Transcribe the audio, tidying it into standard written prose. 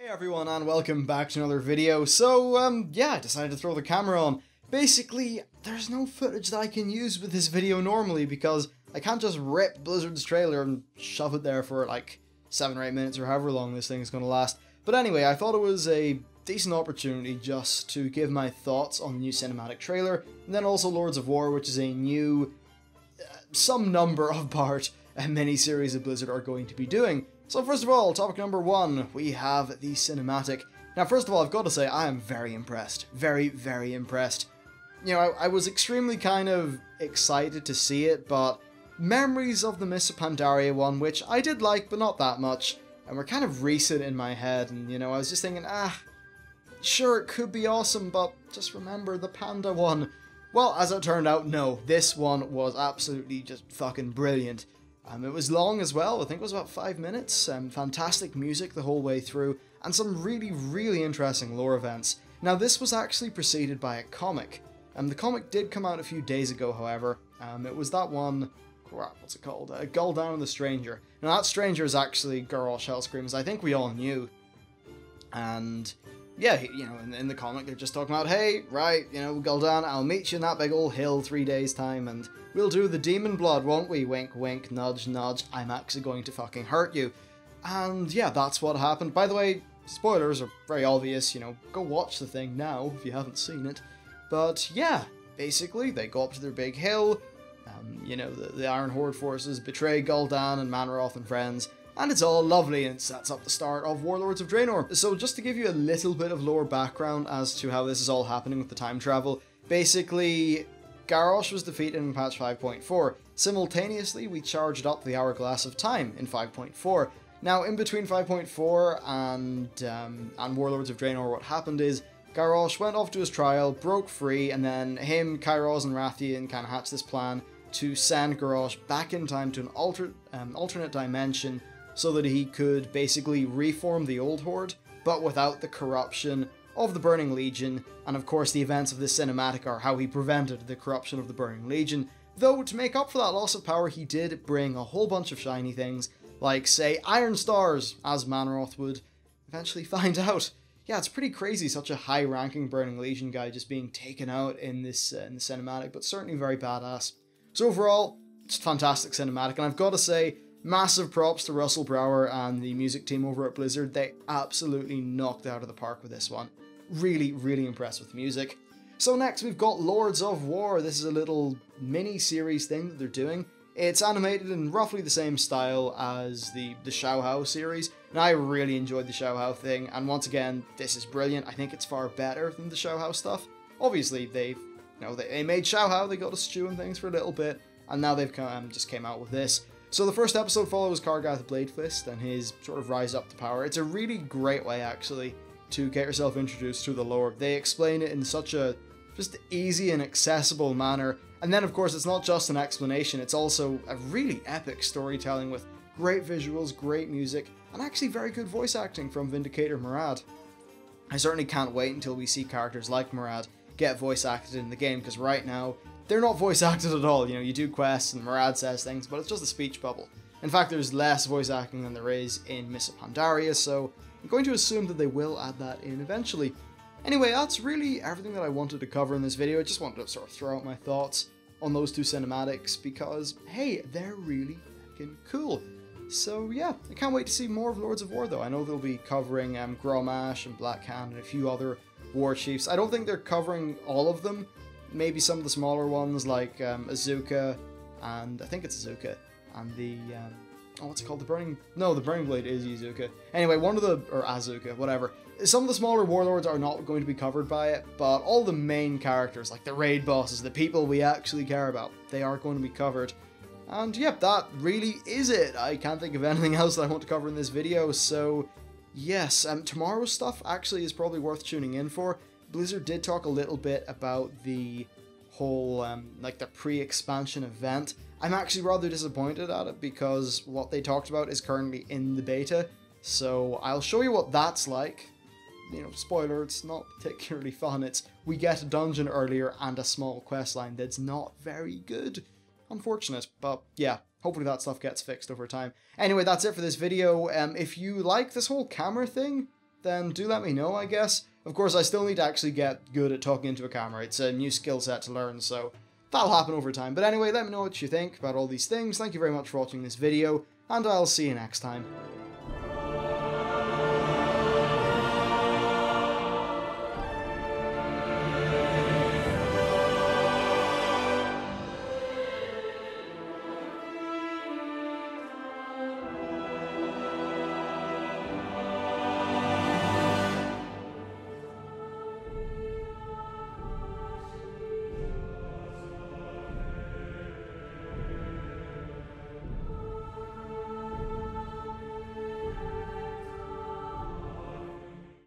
Everyone, and welcome back to another video. So, yeah, I decided to throw the camera on. Basically, there's no footage that I can use with this video normally because I can't just rip Blizzard's trailer and shove it there for like 7 or 8 minutes or however long this thing is going to last. But anyway, I thought it was a decent opportunity just to give my thoughts on the new cinematic trailer, and then also Lords of War, which is a new, some number of part mini-series that Blizzard are going to be doing. So first of all, topic number 1, we have the cinematic. Now first of all, I've got to say, I am very impressed. Very, very impressed. You know, I was extremely kind of excited to see it, but memories of the Mists of Pandaria one, which I did like, but not that much, and were kind of recent in my head, and you know, I was just thinking, sure, it could be awesome, but just remember the Panda one. Well, as it turned out, no, this one was absolutely just fucking brilliant. It was long as well, I think it was about 5 minutes, fantastic music the whole way through, and some really, really interesting lore events. Now this was actually preceded by a comic, the comic did come out a few days ago, however. It was that one, what's it called, Gul'dan and the Stranger. Now that stranger is actually Garrosh Hellscream, as I think we all knew, and yeah, you know, in the comic they're just talking about, hey, right, you know, Gul'dan, I'll meet you in that big old hill 3 days time, and we'll do the demon blood, won't we? Wink, wink, nudge, nudge, I'm actually going to fucking hurt you. And yeah, that's what happened. By the way, spoilers are very obvious, you know, go watch the thing now if you haven't seen it. But yeah, basically, they go up to their big hill, you know, the Iron Horde forces betray Gul'dan and Manoroth and friends, and it's all lovely, and it sets up the start of Warlords of Draenor. So just to give you a little bit of lore background as to how this is all happening with the time travel, basically, Garrosh was defeated in patch 5.4. Simultaneously, we charged up the Hourglass of Time in 5.4. Now, in between 5.4 and Warlords of Draenor, what happened is Garrosh went off to his trial, broke free, and then him, Kairos, and Rathian kind of hatched this plan to send Garrosh back in time to an alternate dimension so that he could basically reform the Old Horde, but without the corruption of the Burning Legion, and of course the events of this cinematic are how he prevented the corruption of the Burning Legion, though to make up for that loss of power he did bring a whole bunch of shiny things, like say Iron Stars, as Manoroth would eventually find out. Yeah, it's pretty crazy, such a high-ranking Burning Legion guy just being taken out in this in the cinematic, but certainly very badass. So overall, it's a fantastic cinematic, and I've got to say, massive props to Russell Brower and the music team over at Blizzard. They absolutely knocked it out of the park with this one. Really, really impressed with the music. So next we've got Lords of War. This is a little mini-series thing that they're doing. It's animated in roughly the same style as the Xiaohao series, and I really enjoyed the Xiaohao thing, and once again, this is brilliant. I think it's far better than the Xiaohao stuff. Obviously, they made Xiaohao, they got us stewing things for a little bit, and now they've just came out with this. So the first episode follows Kargath Bladefist and his sort of rise up to power. It's a really great way, actually, to get yourself introduced to the lore. They explain it in such a just easy and accessible manner. And then, of course, it's not just an explanation, it's also a really epic storytelling with great visuals, great music, and actually very good voice acting from Vindicator Murad. I certainly can't wait until we see characters like Murad get voice acted in the game, because right now, they're not voice acted at all. You know, you do quests and Murad says things, but it's just a speech bubble. In fact, there's less voice acting than there is in Mists of Pandaria, so I'm going to assume that they will add that in eventually. Anyway, that's really everything that I wanted to cover in this video. I just wanted to sort of throw out my thoughts on those two cinematics because, hey, they're really fucking cool. So yeah, I can't wait to see more of Lords of War though. I know they'll be covering Grommash and Black Hand and a few other war chiefs. I don't think they're covering all of them. Maybe some of the smaller ones like Azuka, and I think it's Azuka, and the, what's it called? The Burning Blade is Azuka. Anyway, or Azuka, whatever. Some of the smaller warlords are not going to be covered by it, but all the main characters, like the raid bosses, the people we actually care about, they are going to be covered. And yep, that really is it. I can't think of anything else that I want to cover in this video, so yes, tomorrow's stuff actually is probably worth tuning in for. Blizzard did talk a little bit about the whole, like the pre-expansion event. I'm actually rather disappointed at it because what they talked about is currently in the beta, so I'll show you what that's like. You know, spoiler, it's not particularly fun. We get a dungeon earlier and a small quest line that's not very good. Unfortunate, but yeah, hopefully that stuff gets fixed over time. Anyway, that's it for this video. If you like this whole camera thing, then do let me know, I guess. Of course, I still need to actually get good at talking into a camera. It's a new skill set to learn, so that'll happen over time. But anyway, let me know what you think about all these things. Thank you very much for watching this video, and I'll see you next time.